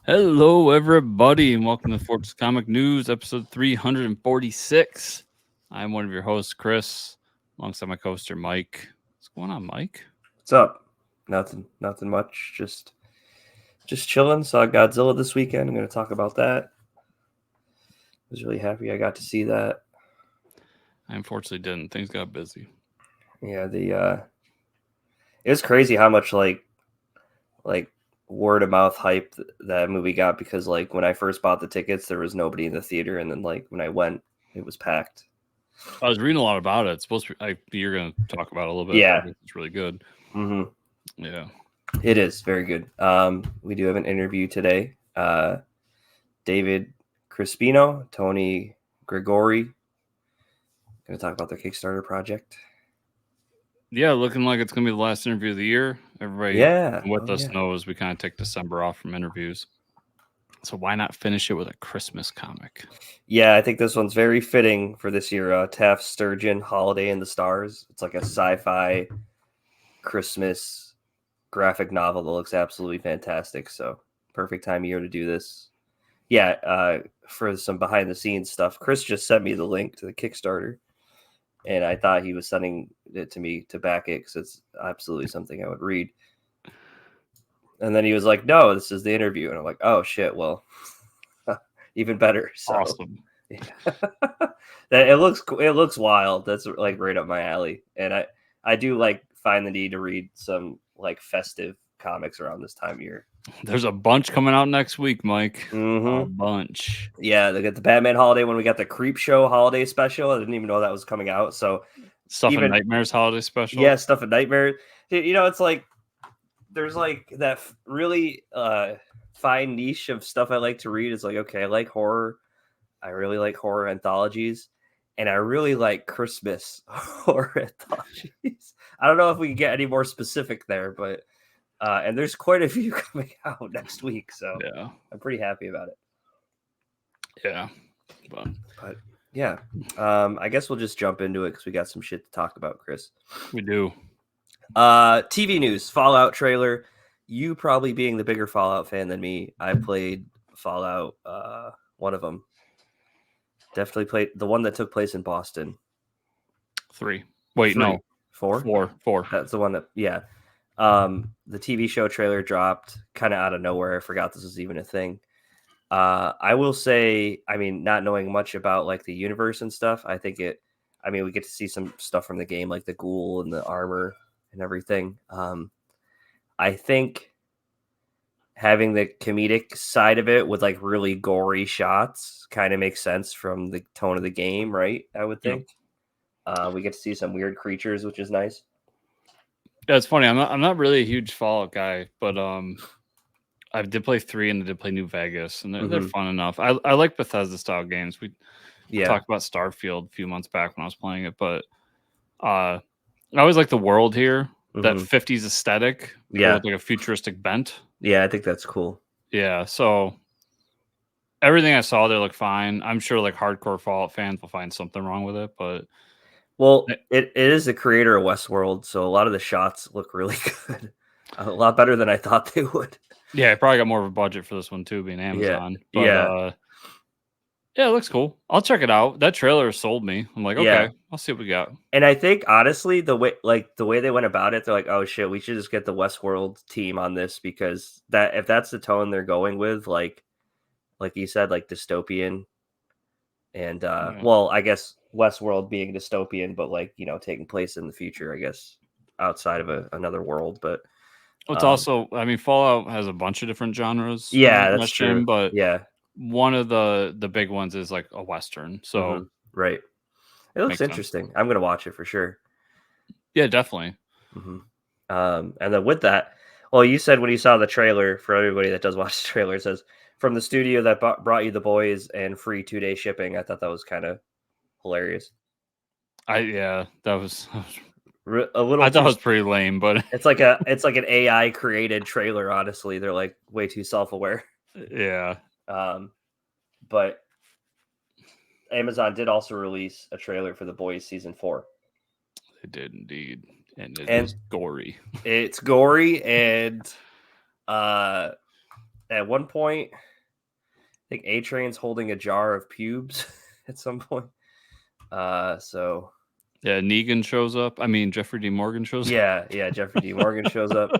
Hello, everybody, and welcome to Fortress Comic News, episode 346. I'm one of your hosts, Chris, alongside my co-host, Mike. What's going on, Mike? What's up? Nothing much. Just chilling. Saw Godzilla this weekend. I'm going to talk about that. Was really happy I got to see that. I unfortunately didn't. Things got busy. Yeah, it was crazy how much like word of mouth hype that movie got because like when I first bought the tickets, there was nobody in the theater, and then like when I went, it was packed. I was reading a lot about it. It's supposed to be, you're going to talk about it a little bit. Yeah. It's really good. Mm-hmm. Yeah. It is very good. We do have an interview today. David Crispino, Tony Gregori. Going to talk about their Kickstarter project. Yeah, looking like it's going to be the last interview of the year. Everybody with us knows we kind of take December off from interviews. So why not finish it with a Christmas comic? Yeah, I think this one's very fitting for this year. Taft Sturgeon, Holiday in the Stars. It's like a sci-fi Christmas graphic novel that looks absolutely fantastic. So perfect time of year to do this. Yeah, for some behind the scenes stuff, Chris just sent me the link to the Kickstarter, and I thought he was sending it to me to back it because it's absolutely something I would read. And then he was like, "No, this is the interview," and I'm like, "Oh shit, well, even better." So. Awesome. Yeah. It looks wild. That's like right up my alley, and I do like find the need to read some like festive comics around this time of year. There's a bunch coming out next week, Mike. Mm-hmm. A bunch. Yeah, they got the Batman holiday when we got the Creep Show holiday special. I didn't even know that was coming out. So Stuff in Nightmares holiday special. Yeah, Stuff in Nightmares. You know, it's like there's like that really fine niche of stuff I like to read. It's like, okay, I like horror. I really like horror anthologies, and I really like Christmas horror anthologies. I don't know if we can get any more specific there, but and there's quite a few coming out next week, so yeah, I'm pretty happy about it. Yeah, but yeah, I guess we'll just jump into it because we got some shit to talk about, Chris. We do. TV news: Fallout trailer. You probably being the bigger Fallout fan than me. I played Fallout, one of them. Definitely played the one that took place in Boston. 3. Wait, 3. no. 4? 4. That's the one that, yeah. The TV show trailer dropped kind of out of nowhere. I forgot this was even a thing. I will say, I mean, not knowing much about like the universe and stuff, we get to see some stuff from the game, like the ghoul and the armor and everything. I think having the comedic side of it with like really gory shots kind of makes sense from the tone of the game, right? I would think. We get to see some weird creatures, which is nice. Yeah, it's funny. I'm not really a huge Fallout guy, but I did play 3 and I did play New Vegas, and they're fun enough. I like Bethesda style games. We talked about Starfield a few months back when I was playing it, but I always like the world here, that 50s aesthetic, with like a futuristic bent. Yeah, I think that's cool. Yeah, so everything I saw there looked fine. I'm sure like hardcore Fallout fans will find something wrong with it, but it is the creator of Westworld, so a lot of the shots look really good. A lot better than I thought they would. Yeah, I probably got more of a budget for this one too, being Amazon. Yeah. Yeah, it looks cool. I'll check it out. That trailer sold me. I'm like, okay, I'll see what we got. And I think honestly, the way they went about it, they're like, oh shit, we should just get the Westworld team on this because if that's the tone they're going with, like you said, like dystopian, and well, I guess Westworld being dystopian, but like taking place in the future, I guess outside of another world, but. It's also, I mean, Fallout has a bunch of different genres. Yeah, that's true. But one of the big ones is like a Western. So right, it looks interesting. I'm gonna watch it for sure. Yeah, definitely. And then with that, well, you said when you saw the trailer, for everybody that does watch the trailer, it says from the studio that brought you The Boys and free 2-day shipping. I thought that was kind of hilarious. That was a little. I thought it was pretty lame, but it's like an AI created trailer. Honestly, they're like way too self-aware. Yeah. But Amazon did also release a trailer for The Boys season 4. They did indeed, and it is gory. It's gory, and at one point, I think A-Train's holding a jar of pubes at some point. So yeah, Negan shows up. I mean, Jeffrey D. Morgan shows up. Yeah, Jeffrey D. Morgan shows up.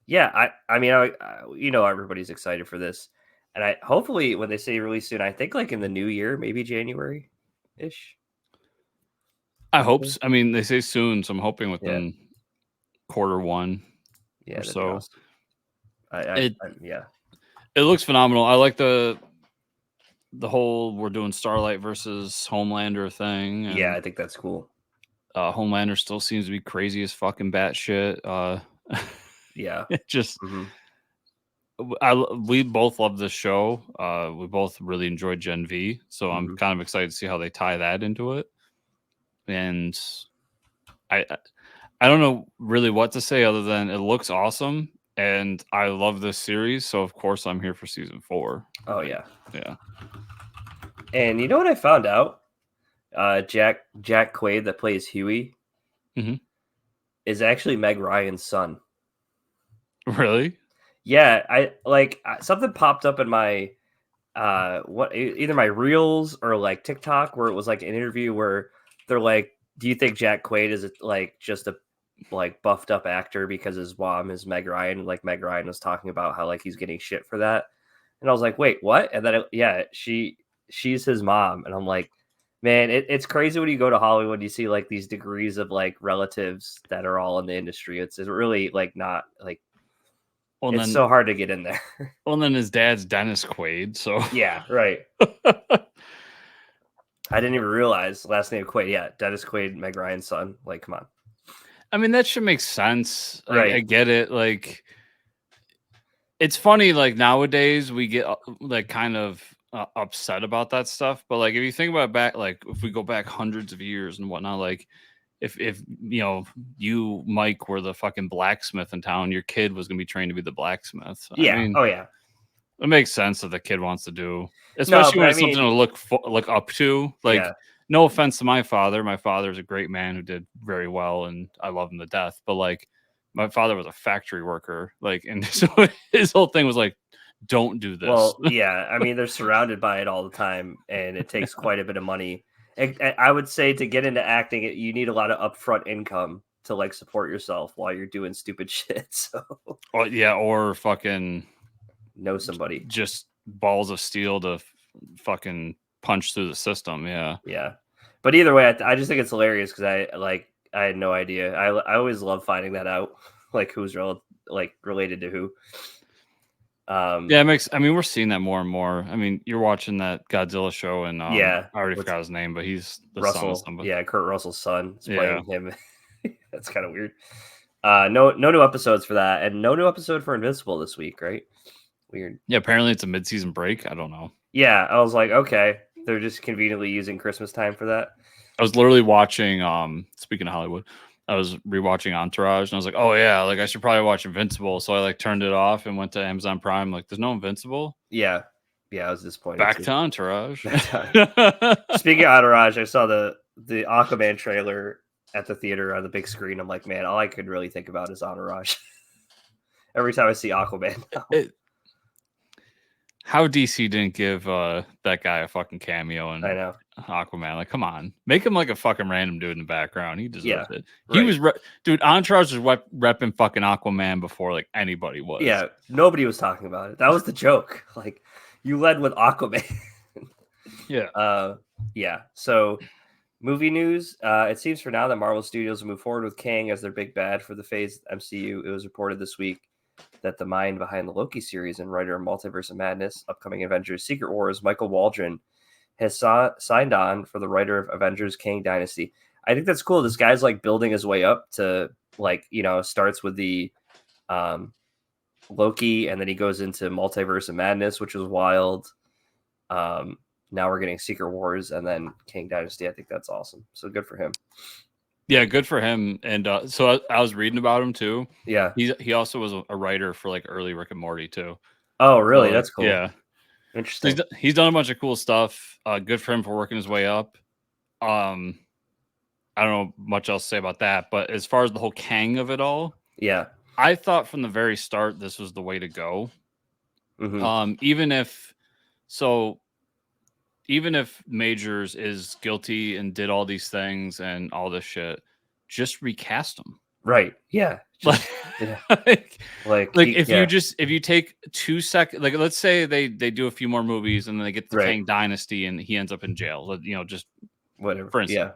Yeah, I mean, everybody's excited for this, and hopefully when they say release soon, I think like in the new year, maybe January ish. I hope. I mean, they say soon, so I'm hoping within Q1. Yeah, or so. Awesome. It looks phenomenal. I like the whole we're doing Starlight versus Homelander thing. And, yeah, I think that's cool. Homelander still seems to be crazy as fucking batshit. Yeah, it just. We both love this show. We both really enjoyed Gen V, so I'm kind of excited to see how they tie that into it. And I don't know really what to say other than it looks awesome, and I love this series. So of course I'm here for season 4. Oh yeah. And you know what I found out? Jack Quaid that plays Huey is actually Meg Ryan's son. Really? Yeah, I like something popped up in my either my reels or like TikTok where it was like an interview where they're like, "Do you think Jack Quaid is like just a like buffed up actor because his mom is Meg Ryan?" Like Meg Ryan was talking about how like he's getting shit for that, and I was like, "Wait, what?" And then she's his mom, and I'm like, man, it's crazy when you go to Hollywood, you see like these degrees of like relatives that are all in the industry. It's really like not like. Well, it's so hard to get in there. Well, and then his dad's Dennis Quaid, so yeah, right. I didn't even realize last name Quaid. Yeah, Dennis Quaid, Meg Ryan's son. Like, come on. I mean, that should make sense. Right. I get it. Like, it's funny. Like nowadays, we get like kind of upset about that stuff. But like, if you think about back, like if we go back hundreds of years and whatnot, like. If you Mike were the fucking blacksmith in town, your kid was gonna be trained to be the blacksmith. Yeah. I mean, it makes sense that the kid wants to do, especially when it's something to look up to. Like, no offense to my father. My father is a great man who did very well, and I love him to death. But like, my father was a factory worker, like, and so his whole thing was like, don't do this. Well, yeah. I mean, they're surrounded by it all the time, and it takes quite a bit of money. I would say to get into acting, you need a lot of upfront income to like support yourself while you're doing stupid shit. So, or fucking know somebody, just balls of steel to fucking punch through the system. Yeah. But either way, I just think it's hilarious because I had no idea. I always love finding that out, like who's related to who. Yeah, it makes. I mean, we're seeing that more and more. I mean, you're watching that Godzilla show, and I already forgot his name, but he's the Russell. son of somebody. Yeah, Kurt Russell's son is playing him. That's kind of weird. No new episodes for that, and no new episode for Invincible this week, right? Weird. Yeah, apparently it's a mid-season break. I don't know. Yeah, I was like, okay, they're just conveniently using Christmas time for that. I was literally watching. Speaking of Hollywood. I was rewatching Entourage, and I was like, "Oh yeah, like I should probably watch Invincible." So I like turned it off and went to Amazon Prime. Like, there's no Invincible. Yeah, I was disappointed. Back to Entourage. Speaking of Entourage, I saw the Aquaman trailer at the theater on the big screen. I'm like, man, all I could really think about is Entourage. Every time I see Aquaman. How DC didn't give that guy a fucking cameo and I know. Aquaman, like, come on, make him like a fucking random dude in the background. He deserves it. He right. was dude. Entourage was repping fucking Aquaman before like anybody was. Yeah, nobody was talking about it. That was the joke. Like, you led with Aquaman. Yeah. So, movie news. It seems for now that Marvel Studios will move forward with Kang as their big bad for the phase MCU. It was reported this week that the mind behind the Loki series and writer of Multiverse of Madness, upcoming Avengers Secret Wars, Michael Waldron, has signed on for the writer of Avengers Kang Dynasty. I think that's cool. This guy's like building his way up to starts with the Loki, and then he goes into Multiverse of Madness, which was wild. Now we're getting Secret Wars and then Kang Dynasty. I think that's awesome. So good for him. Yeah, good for him. And so I was reading about him too. Yeah. He also was a writer for like early Rick and Morty too. Oh, really? That's cool. Yeah. Interesting. So he's done a bunch of cool stuff. Good for him for working his way up. I don't know much else to say about that, but as far as the whole Kang of it all, yeah, I thought from the very start this was the way to go. Mm-hmm. Even if Majors is guilty and did all these things and all this shit, just recast him. Right. Yeah. Just, if you take 2 seconds, like let's say they do a few more movies and then they get the Kang Dynasty and he ends up in jail, just whatever. For instance. Yeah.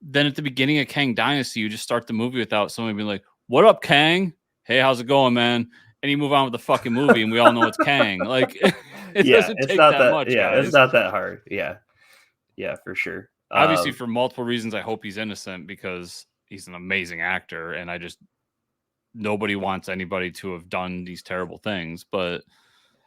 Then at the beginning of Kang Dynasty, you just start the movie without somebody being like, "What up, Kang? Hey, how's it going, man?" And you move on with the fucking movie, and we all know it's Kang. Like, it doesn't take that much. Yeah, guys. It's not that hard. Yeah, for sure. Obviously, for multiple reasons, I hope he's innocent because he's an amazing actor, and nobody wants anybody to have done these terrible things. But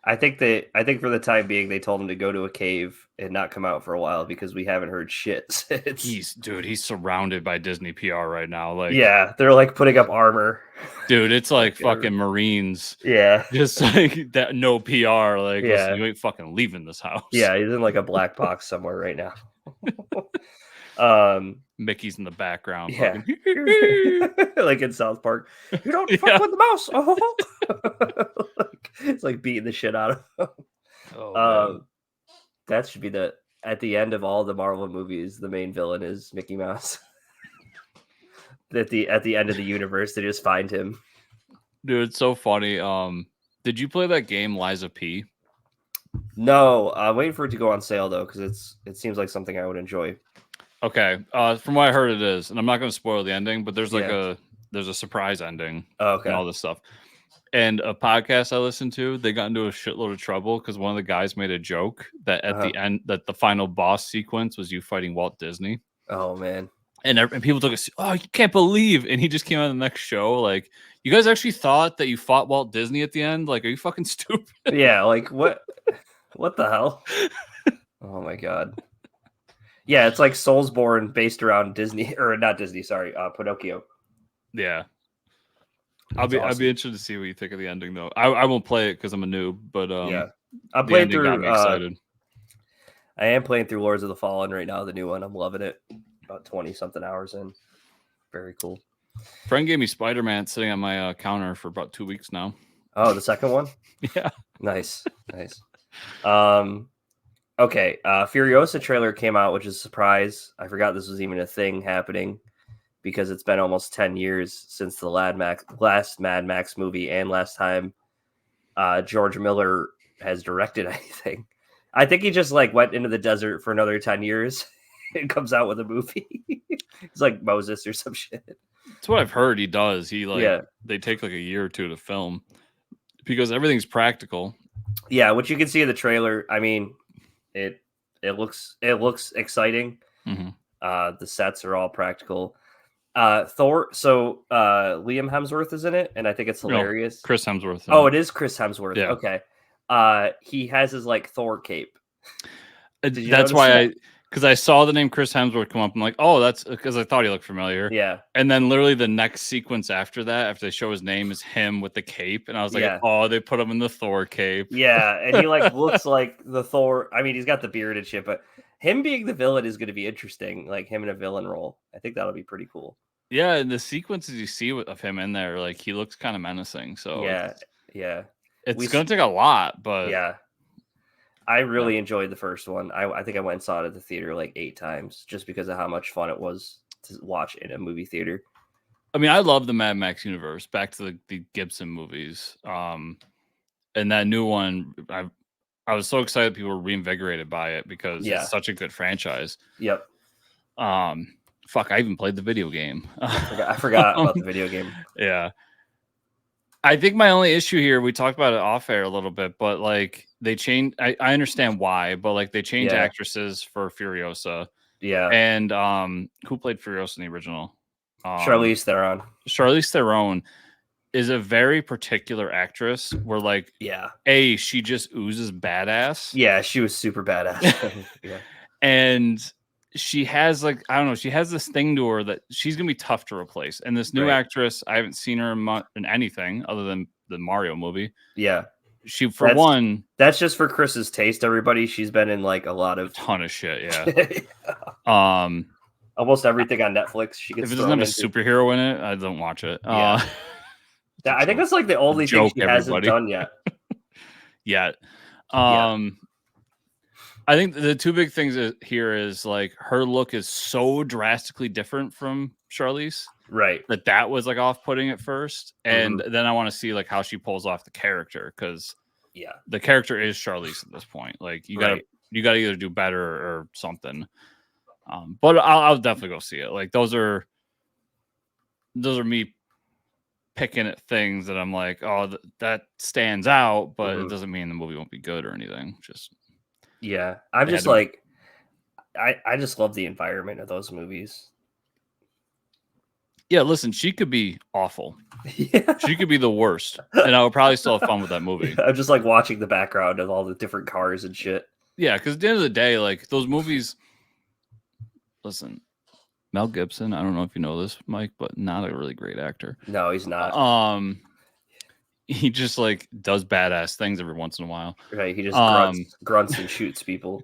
I think for the time being, they told him to go to a cave and not come out for a while because we haven't heard shit. He's surrounded by Disney PR right now. Like, yeah, they're like putting up armor. Dude, it's like fucking Marines. Yeah, just like that. No PR. Like, listen, you ain't fucking leaving this house. Yeah, he's in like a black box somewhere right now. Mickey's in the background. Yeah, like in South Park. You don't fuck with the mouse. Oh. It's like beating the shit out of him. That should be at the end of all the Marvel movies. The main villain is Mickey Mouse. At the end of the universe, they just find him. Dude, it's so funny. Did you play that game Lies of P? No, I'm waiting for it to go on sale though, because it seems like something I would enjoy. Okay, from what I heard, it is, and I'm not going to spoil the ending, but there's a surprise ending. Okay, and all this stuff. And a podcast I listened to, they got into a shitload of trouble because one of the guys made a joke that at the end, that the final boss sequence was you fighting Walt Disney. Oh man. And people took it. Oh, you can't believe! And he just came on the next show. Like, you guys actually thought that you fought Walt Disney at the end? Like, are you fucking stupid? Yeah. Like what? What the hell? Oh my god. Yeah, it's like Soulsborne based around Disney, or not Disney. Sorry, Pinocchio. Yeah. I'll be interested to see what you think of the ending though. I won't play it because I'm a noob, but yeah, I'm playing through. Got me excited. I am playing through Lords of the Fallen right now, the new one. I'm loving it. About 20 something hours in. Very cool. Friend gave me Spider-Man sitting on my counter for about 2 weeks now. Oh, the second one? Yeah. Nice. Okay. Furiosa trailer came out, which is a surprise. I forgot this was even a thing happening because it's been almost 10 years since the last Mad Max movie and last time George Miller has directed anything. I think he just like went into the desert for another 10 years and comes out with a movie. It's like Moses or some shit. That's what I've heard he does. They take like a year or two to film because everything's practical. Yeah, what you can see in the trailer, I mean, it looks exciting. Mm-hmm. The sets are all practical. Thor, so Liam Hemsworth is in it, and I think it's hilarious. No, Chris Hemsworth. Oh, it is Chris Hemsworth. Yeah. Okay. He has his like Thor cape. That's why because I saw the name Chris Hemsworth come up. I'm like, oh, that's because I thought he looked familiar. Yeah. And then literally the next sequence after that, after they show his name, is him with the cape. And I was like, oh, they put him in the Thor cape. Yeah. And he like looks like the Thor. I mean, he's got the beard and shit, but him being the villain is going to be interesting. Like him in a villain role. I think that'll be pretty cool. Yeah. And the sequences you see of him in there, like he looks kind of menacing. So yeah. It's going to take a lot, but yeah. I really enjoyed the first one. I think I went and saw it at the theater like 8 times just because of how much fun it was to watch in a movie theater. I mean, I love the Mad Max universe. Back to the Gibson movies. And that new one, I was so excited people were reinvigorated by it because it's such a good franchise. Yep. Fuck, I even played the video game. I forgot about the video game. Yeah. I think my only issue here, we talked about it off air a little bit, but like they changed. I understand why, but like they changed actresses for Furiosa. Yeah. And who played Furiosa in the original? Charlize Theron. Charlize Theron is a very particular actress where like, she just oozes badass. Yeah, she was super badass. Yeah. And she has like, I don't know, she has this thing to her that she's gonna be tough to replace. And this new actress, I haven't seen her in anything other than the Mario movie. Yeah, that's just for Chris's taste. Everybody, she's been in like a lot of ton of shit. Yeah. Almost everything on Netflix. She gets if it doesn't have a superhero in it, I don't watch it. I think that's like the only thing she hasn't done yet. Yeah. I think the two big things here is like her look is so drastically different from Charlize, right? That was like off-putting at first, and then I want to see like how she pulls off the character, because the character is Charlize at this point. Like you gotta either do better or something. But I'll definitely go see it. Like those are me picking at things that I'm like, oh, that stands out, but it doesn't mean the movie won't be good or anything. Just I'm just like, I just love the environment of those movies. Yeah, listen, she could be awful. Yeah. She could be the worst, and I would probably still have fun with that movie. I'm just like watching the background of all the different cars and shit. Yeah, because at the end of the day, like those movies. Listen, Mel Gibson, I don't know if you know this, Mike, but not a really great actor. No, he's not. He just like does badass things every once in a while. Right, he just grunts and shoots people.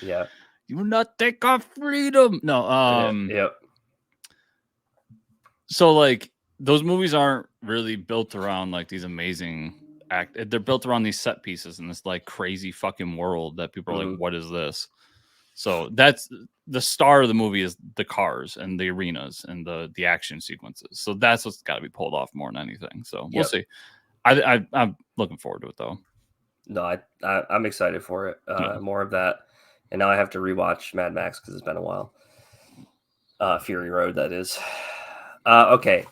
Yeah. You will not take our freedom. No, Yep. So like those movies aren't really built around like these amazing they're built around these set pieces in this like crazy fucking world that people are like, what is this? So that's the star of the movie is the cars and the arenas and the action sequences. So that's what's got to be pulled off more than anything. So we'll see. I'm looking forward to it though. No, I'm excited for it. More of that. And now I have to rewatch Mad Max because it's been a while. Fury Road, that is. Okay.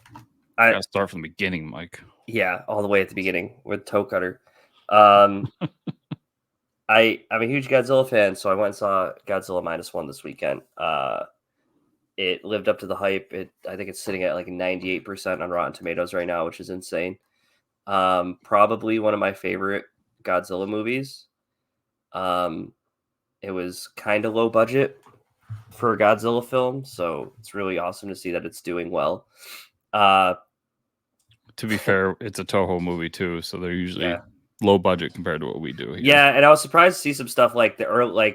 I gotta start from the beginning, Mike. Yeah, all the way at the beginning with Toe Cutter. I'm a huge Godzilla fan, so I went and saw Godzilla -1 this weekend. It lived up to the hype. I think it's sitting at like 98% on Rotten Tomatoes right now, which is insane. Probably one of my favorite Godzilla movies. It was kind of low budget for a Godzilla film, so it's really awesome to see that it's doing well. To be fair, it's a Toho movie too, so they're usually low budget compared to what we do here. Yeah, and I was surprised to see some stuff like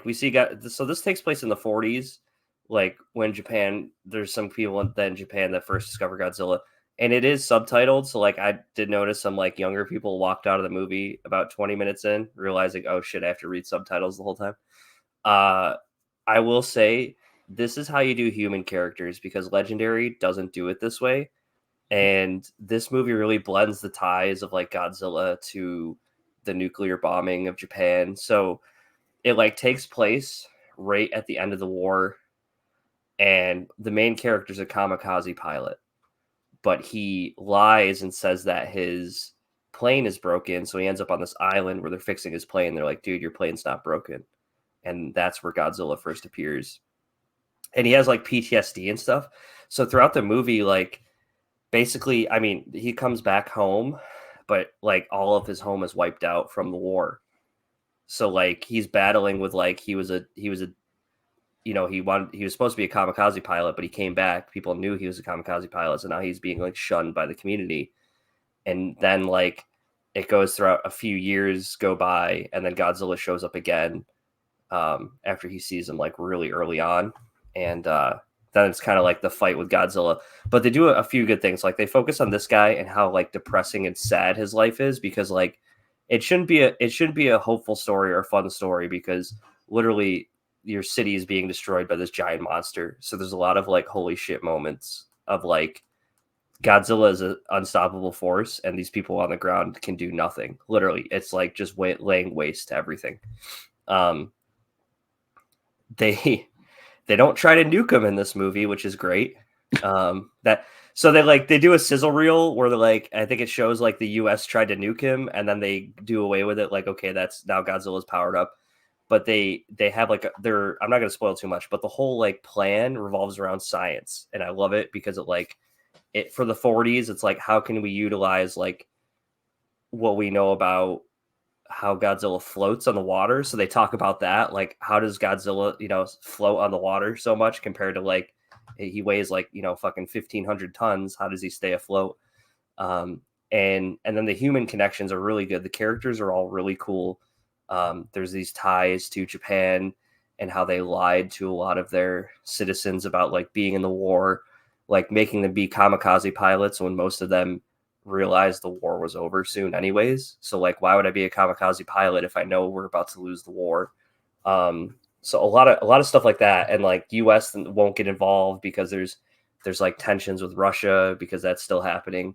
we see so this takes place in the 40s, like when Japan, there's some people in Japan that first discovered Godzilla, and it is subtitled, so like I did notice some like younger people walked out of the movie about 20 minutes in, realizing, oh shit, I have to read subtitles the whole time. I will say this is how you do human characters, because Legendary doesn't do it this way. And this movie really blends the ties of like Godzilla to the nuclear bombing of Japan. So it like takes place right at the end of the war. And the main character is a kamikaze pilot, but he lies and says that his plane is broken. So he ends up on this island where they're fixing his plane. They're like, dude, your plane's not broken. And that's where Godzilla first appears. And he has like PTSD and stuff. So throughout the movie, like basically, I mean, he comes back home, but like all of his home is wiped out from the war. So like he's battling with like he was he was supposed to be a kamikaze pilot, but he came back. People knew he was a kamikaze pilot, so now he's being like shunned by the community. And then like it goes throughout a few years go by, and then Godzilla shows up again after he sees him like really early on. And then it's kind of like the fight with Godzilla. But they do a few good things. Like they focus on this guy and how like depressing and sad his life is, because like it shouldn't be a hopeful story or a fun story, because literally your city is being destroyed by this giant monster. So there's a lot of like holy shit moments of like Godzilla is an unstoppable force and these people on the ground can do nothing. Literally, it's like just laying waste to everything. They don't try to nuke him in this movie, which is great. So they do a sizzle reel where they're like, I think it shows like the US tried to nuke him and then they do away with it. Like, okay, that's now Godzilla's powered up. But they have like I'm not going to spoil too much, but the whole like plan revolves around science. And I love it because it for the 40s, it's like, how can we utilize like what we know about how Godzilla floats on the water? So they talk about that, like how does Godzilla, float on the water so much compared to like he weighs like fucking 1,500 tons. How does he stay afloat? And then the human connections are really good. The characters are all really cool. There's these ties to Japan and how they lied to a lot of their citizens about like being in the war, like making them be kamikaze pilots when most of them realize the war was over soon anyways. So like, why would I be a kamikaze pilot if I know we're about to lose the war? So a lot of stuff like that, and like US won't get involved because there's like tensions with Russia because that's still happening.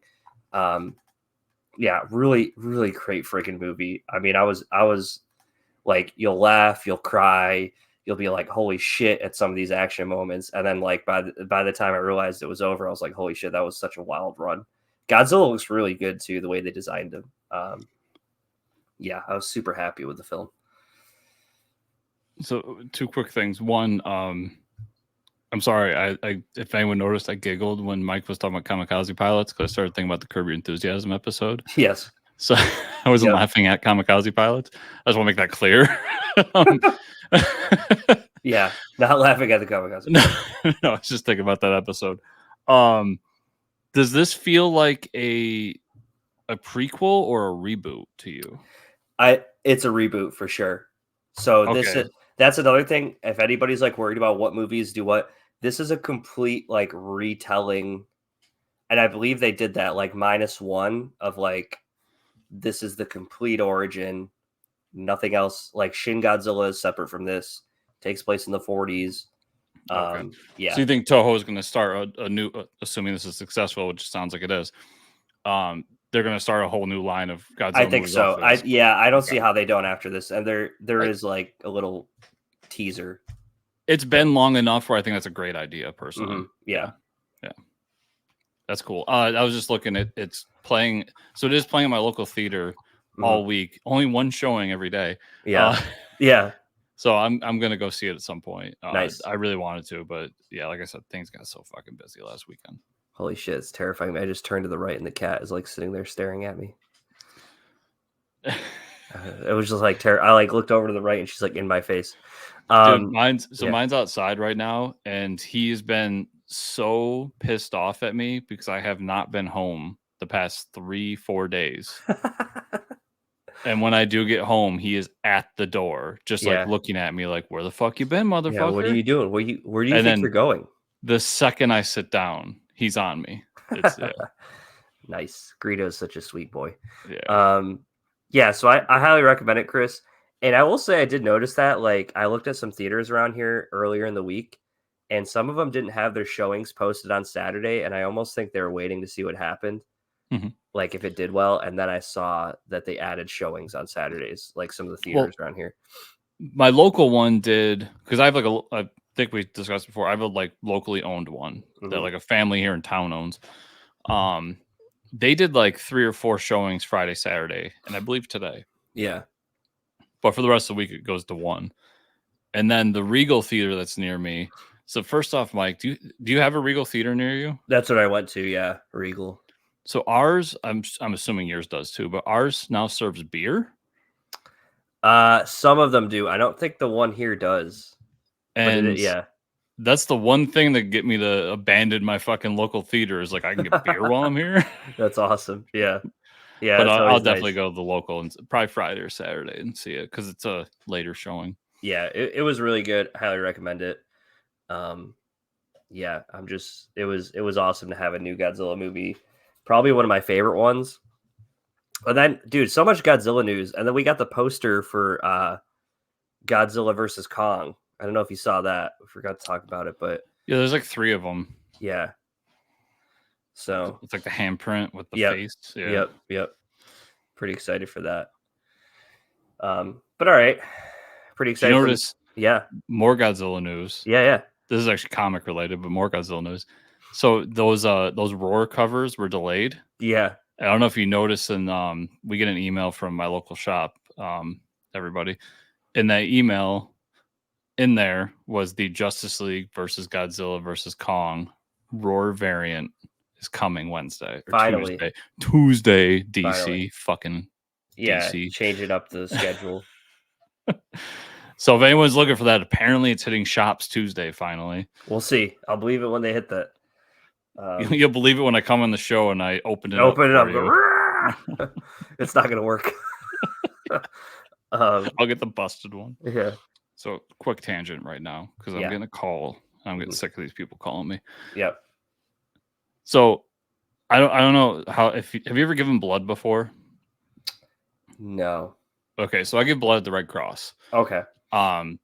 Yeah, really, really great freaking movie. I mean, I was like, you'll laugh, you'll cry, you'll be like, holy shit at some of these action moments. And then like by the time I realized it was over, I was like, holy shit, that was such a wild run. Godzilla looks really good too, the way they designed him. Yeah, I was super happy with the film. So 2 quick things. One, I'm sorry, I if anyone noticed, I giggled when Mike was talking about kamikaze pilots because I started thinking about the Curb Your Enthusiasm episode. Yes. So I wasn't laughing at kamikaze pilots. I just want to make that clear. Yeah, not laughing at the kamikaze. No, I was just thinking about that episode. Does this feel like a prequel or a reboot to you? It's a reboot for sure. So that's another thing. If anybody's like worried about what movies do what, this is a complete like retelling. And I believe they did that like -1 of like, this is the complete origin. Nothing else. Like Shin Godzilla is separate from this. Takes place in the 40s. Yeah. So you think Toho is going to start a new, assuming this is successful, which sounds like it is. They're going to start a whole new line of Godzilla. I think so. I don't see how they don't after this. And there is like a little teaser. It's been long enough where I think that's a great idea, personally. Mm-hmm. Yeah. That's cool. I was just looking at it's playing. So it is playing in my local theater all week. Only one showing every day. Yeah. Yeah. So I'm gonna go see it at some point. Nice. I really wanted to, but yeah, like I said, things got so fucking busy last weekend. Holy shit, it's terrifying. I just turned to the right and the cat is like sitting there staring at me. It was just like I like looked over to the right and she's like in my face. Dude, mine's outside right now, and he's been so pissed off at me because I have not been home the past 3-4 days. And when I do get home, he is at the door, just like looking at me like, where the fuck you been, motherfucker? Yeah, what are you doing? Where do you think you're going? The second I sit down, he's on me. Nice. Greedo's such a sweet boy. Yeah. So I highly recommend it, Chris. And I will say I did notice that, like, I looked at some theaters around here earlier in the week, and some of them didn't have their showings posted on Saturday, and I almost think they were waiting to see what happened. Like if it did well, and then I saw that they added showings on Saturdays, like some of the theaters around here. My local one did, because I have like I think we discussed before, I have a like locally owned one that like a family here in town owns. They did like 3 or 4 showings Friday, Saturday, and I believe today. Yeah. But for the rest of the week, it goes to 1. And then the Regal Theater that's near me. So first off, Mike, do you have a Regal Theater near you? That's what I went to. Yeah, Regal. So ours, I'm assuming yours does too, but ours now serves beer. Some of them do. I don't think the one here does. And that's the one thing that get me to abandon my fucking local theater is like I can get beer while I'm here. That's awesome. Yeah. But I'll definitely go to the local and probably Friday or Saturday and see it because it's a later showing. Yeah, it was really good. I highly recommend it. Yeah, it was awesome to have a new Godzilla movie. Probably one of my favorite ones. And then, dude, so much Godzilla news. And then we got the poster for Godzilla versus Kong. I don't know if you saw that. We forgot to talk about it, but yeah, there's like 3 of them. Yeah. So it's like the handprint with the face. Yeah. Yep. Pretty excited for that. But all right. Pretty excited. Did you notice? More Godzilla news. Yeah. This is actually comic related, but more Godzilla news. So those Roar covers were delayed. Yeah. I don't know if you noticed, and we get an email from my local shop, everybody. In that email, in there was the Justice League versus Godzilla versus Kong Roar variant is coming Wednesday. Or Finally. Tuesday, DC. Finally. Fucking DC. Changing up the schedule. So if anyone's looking for that, apparently it's hitting shops Tuesday, finally. We'll see. I'll believe it when they hit that. You'll believe it when I come on the show and I open it up. It's not going to work. I'll get the busted one. Yeah. So quick tangent right now because I'm getting a call. I'm getting sick of these people calling me. Yep. So I don't know how. Have you ever given blood before? No. Okay, so I give blood at the Red Cross. Okay. I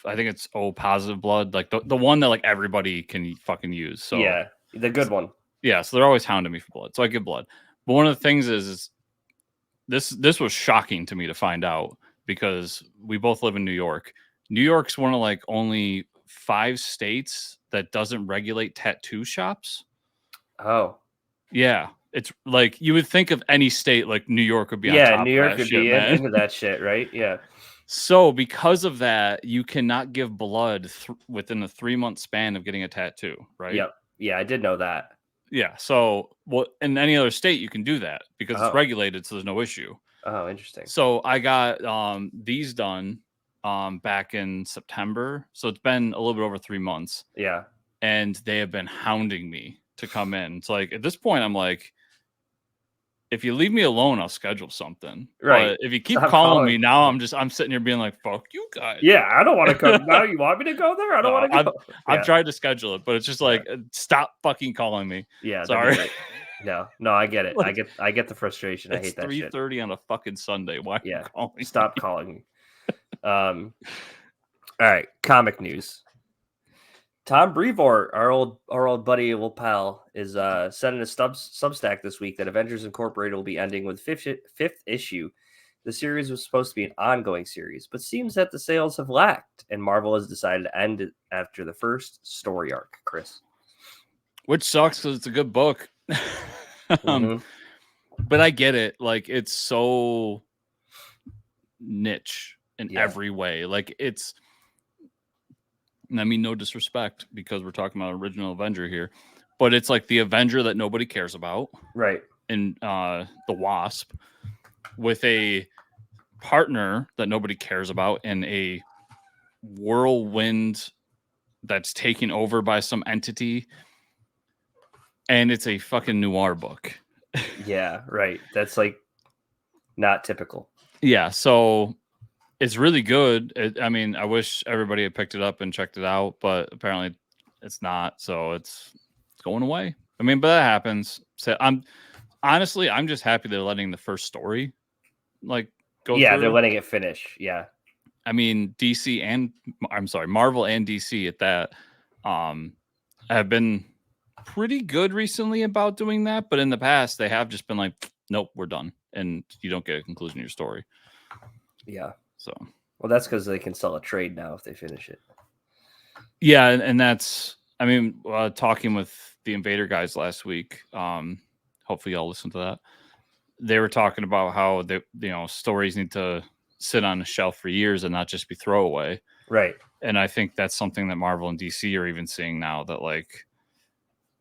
think it's O positive blood, like the one that like everybody can fucking use. So yeah, the good one. Yeah, so they're always hounding me for blood. So I give blood. But one of the things is this was shocking to me to find out because we both live in New York. New York's one of like only 5 states that doesn't regulate tattoo shops. Oh. Yeah. It's like you would think of any state like New York would be on top New of York that would shit, be man. into that shit, right? Yeah. So because of that, you cannot give blood within a 3-month span of getting a tattoo, right? Yep. Yeah, I did know that. Yeah. So in any other state you can do that because it's regulated, so there's no issue. Oh, interesting. So I got these done back in September. So it's been a little bit over 3 months. Yeah. And they have been hounding me to come in. It's like at this point, I'm like, if you leave me alone, I'll schedule something. Right. But if you keep calling me now, I'm sitting here being like, fuck you guys. Yeah, I don't want to come. Now you want me to go there? I don't want to go. I've tried to schedule it, but it's just like, stop fucking calling me. Yeah. Sorry. No, I get it. Like, I get the frustration. I hate that shit. It's 3:30 on a fucking Sunday. Why are you calling me? Stop calling me. All right, comic news. Tom Brevoort, our old buddy, old pal, is said in a Substack this week that Avengers Incorporated will be ending with fifth issue. The series was supposed to be an ongoing series, but seems that the sales have lacked, and Marvel has decided to end it after the first story arc. Chris, which sucks because it's a good book. But I get it. Like it's so niche in every way. Like it's. And I mean, no disrespect because we're talking about original Avenger here, but it's like the Avenger that nobody cares about. Right. And the Wasp with a partner that nobody cares about in a whirlwind that's taken over by some entity. And it's a fucking noir book. Yeah, right. That's like not typical. Yeah. So it's really good. I mean, I wish everybody had picked it up and checked it out, but apparently it's not. So it's going away. I mean, but that happens. So I'm just happy they're letting the first story like go through. They're letting it finish. Yeah. I mean, Marvel and DC at that have been pretty good recently about doing that, but in the past they have just been like, nope, we're done, and you don't get a conclusion to your story. Yeah. So, well, that's because they can sell a trade now if they finish it. Yeah, and that's, I mean, talking with the Invader guys last week. Hopefully, y'all listen to that. They were talking about how stories need to sit on a shelf for years and not just be throwaway. Right. And I think that's something that Marvel and DC are even seeing now. That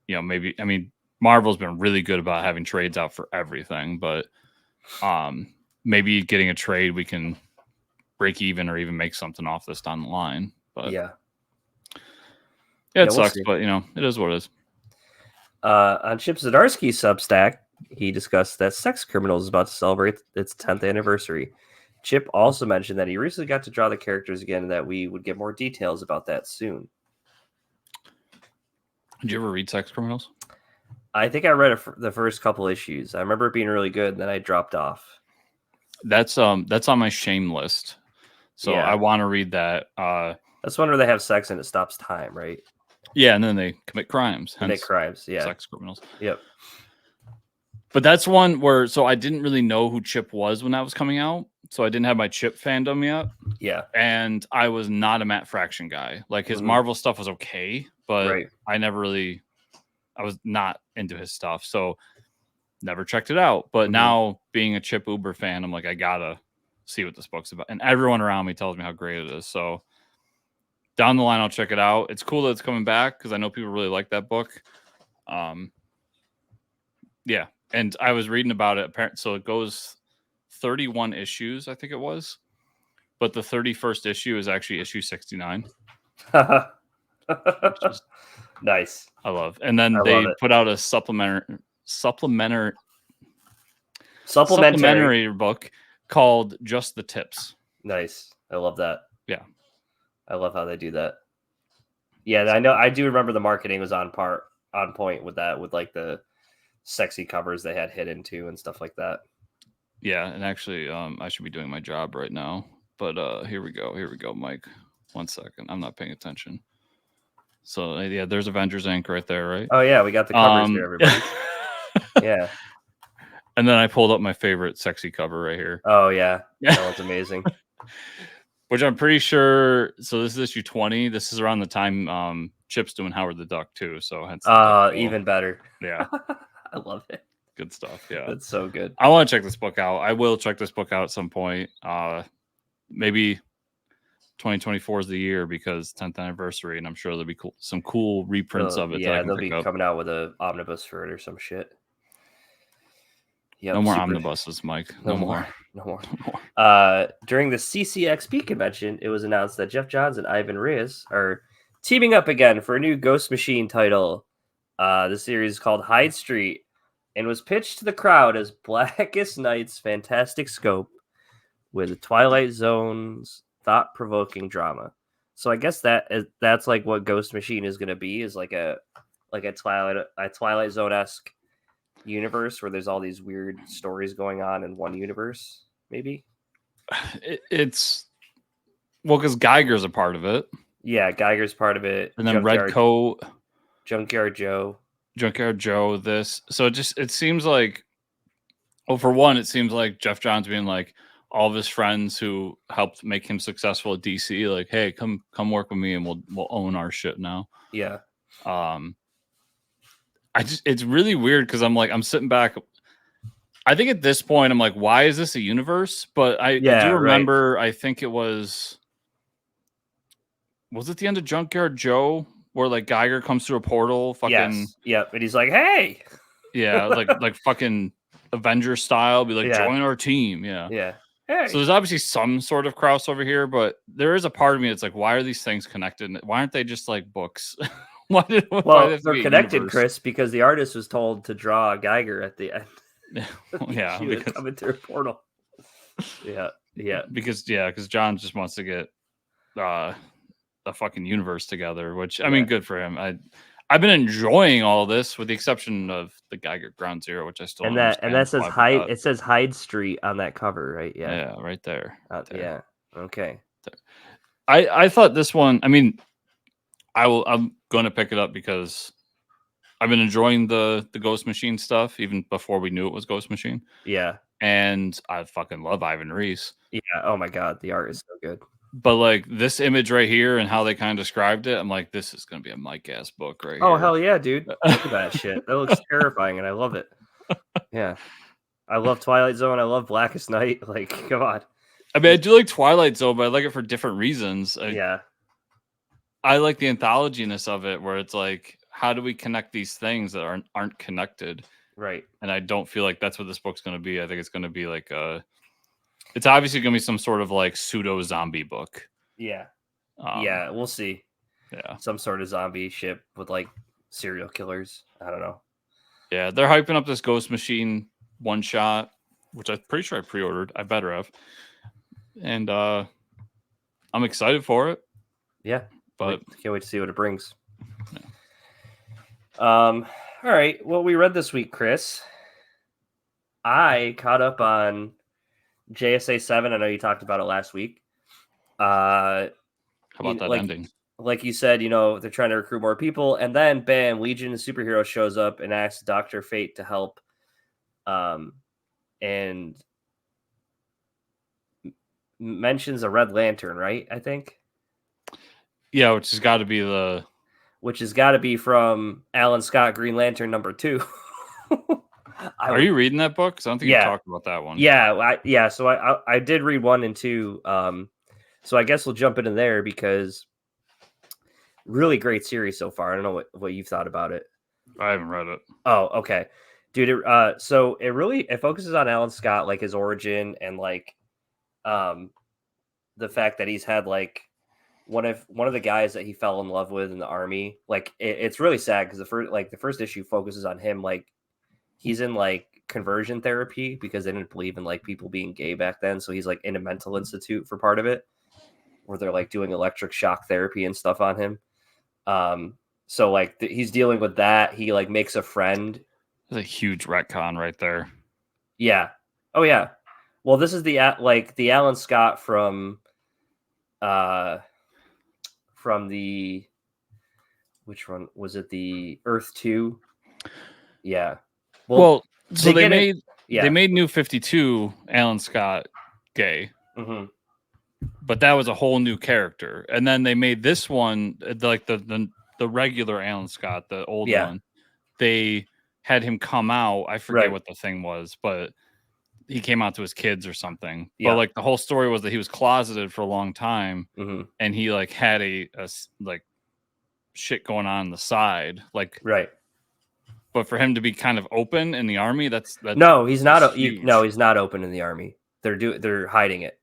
maybe, I mean, Marvel's been really good about having trades out for everything, but maybe getting a trade we can break even or even make something off this down the line. But it sucks, but it is what it is. On Chip Zdarsky's Substack, he discussed that Sex Criminals is about to celebrate its 10th anniversary. Chip also mentioned that he recently got to draw the characters again and that we would get more details about that soon. Did you ever read Sex Criminals? I think I read the first couple issues. I remember it being really good, and then I dropped off. That's on my shame list. So I want to read that. That's one where they have sex and it stops time, right? Yeah, and then they commit crimes. Yeah. Sex Criminals. Yep. But that's one where, so I didn't really know who Chip was when that was coming out. So I didn't have my Chip fandom yet. Yeah. And I was not a Matt Fraction guy. Like his Marvel stuff was okay, but I was not into his stuff. So never checked it out. But now being a Chip Uber fan, I'm like, I gotta see what this book's about. And everyone around me tells me how great it is. So down the line, I'll check it out. It's cool that it's coming back because I know people really like that book. Yeah. And I was reading about it. So it goes 31 issues, I think it was. But the 31st issue is actually issue 69. Nice. I love. And then they put out a supplementary book called Just the Tips. Nice. I love that. Yeah. I love how they do that. Yeah, I know. I do remember the marketing was on point with that, with like the sexy covers they had hit into and stuff like that. Yeah, and actually, I should be doing my job right now. But here we go, Mike. 1 second, I'm not paying attention. So yeah, there's Avengers Inc. right there, right? Oh yeah, we got the covers here, everybody. Yeah. And then I pulled up my favorite sexy cover right here. Oh yeah, that one's amazing. Which I'm pretty sure. So this is issue 20. This is around the time Chip's doing Howard the Duck too. So hence even better. Yeah, I love it. Good stuff. Yeah, that's so good. I want to check this book out. I will check this book out at some point. Maybe 2024 is the year because 10th anniversary, and I'm sure there'll be some cool reprints of it. Yeah, they'll be coming out with an omnibus for it or some shit. Yep, no more omnibuses, Mike. No more. During the CCXP convention, it was announced that Jeff Johns and Ivan Reis are teaming up again for a new Ghost Machine title. The series is called Hyde Street and was pitched to the crowd as Blackest Night's fantastic scope with Twilight Zone's thought-provoking drama. So I guess that's like what Ghost Machine is going to be, is like a Twilight Zone-esque universe where there's all these weird stories going on in one universe. Maybe it's because Geiger's a part of it. Yeah, Geiger's part of it, and then Red Coat, Junkyard Joe. This, so it seems like, for one, it seems like Jeff Johns being like all of his friends who helped make him successful at DC, like, hey, come work with me and we'll own our shit now. Yeah. It's really weird because I'm sitting back. I think at this point I'm like, why is this a universe? But I do remember, right. I think it was it the end of Junkyard Joe where like Geiger comes through a portal, fucking and he's like, hey, like fucking Avenger style, be like, join our team, Hey. So there's obviously some sort of crossover here, but there is a part of me that's like, why are these things connected? Why aren't they just like books? Why they're connected, Chris, because the artist was told to draw Geiger at the end. Because coming through a portal. Because John just wants to get a fucking universe together, which I mean, good for him. I've been enjoying all this with the exception of the Geiger Ground Zero, which I still and that says Hyde. It says Hyde Street on that cover, right? Yeah, right there. Yeah. Okay. I thought this one. I mean, I'm going to pick it up because I've been enjoying the Ghost Machine stuff even before we knew it was Ghost Machine. Yeah. And I fucking love Ivan Reis. Yeah. Oh my God. The art is so good. But like this image right here and how they kind of described it, I'm like, this is going to be a Mike ass book right here. Oh, hell yeah, dude. Look at that shit. That looks terrifying and I love it. Yeah. I love Twilight Zone. I love Blackest Night. Like, come on. I mean, I do like Twilight Zone, but I like it for different reasons. I like the anthology-ness of it, where it's like, how do we connect these things that aren't connected? Right. And I don't feel like that's what this book's going to be. I think it's going to be like it's obviously going to be some sort of like pseudo zombie book. Yeah. We'll see. Yeah. Some sort of zombie ship with like serial killers. I don't know. Yeah. They're hyping up this Ghost Machine one shot, which I'm pretty sure I pre-ordered. I better have. And I'm excited for it. Yeah. But can't wait to see what it brings. Yeah. All right. What we read this week, Chris. I caught up on JSA 7. I know you talked about it last week. How about that ending? Like you said, they're trying to recruit more people, and then bam, Legion of Superheroes shows up and asks Dr. Fate to help. And mentions a Red Lantern, right? I think. Yeah, which has got to be from Alan Scott Green Lantern #2. Are you reading that book? Because I don't think you talked about that one. Yeah, So I did read 1 and 2. So I guess we'll jump into there because really great series so far. I don't know what you've thought about it. I haven't read it. Oh, okay, dude. So it focuses on Alan Scott, like his origin and like the fact that he's had like one of the guys that he fell in love with in the army. Like it's really sad because the first issue focuses on him, like he's in like conversion therapy because they didn't believe in like people being gay back then. So he's like in a mental institute for part of it, where they're like doing electric shock therapy and stuff on him. So like he's dealing with that. He like makes a friend That's a huge retcon right there. Yeah. Oh yeah. Well, this is the Alan Scott from the which one was it? The Earth 2? Yeah. Well, so they made Yeah. New 52 Alan Scott gay. Mm-hmm. But that was a whole new character. And then they made this one like the regular Alan Scott, the old one. They had him come out. I forget what the thing was, but he came out to his kids or something. Yeah. But like the whole story was that he was closeted for a long time, and he like had a like shit going on the side, like right. But for him to be kind of open in the army, that's no, he's not. No, he's not open in the army. They're hiding it.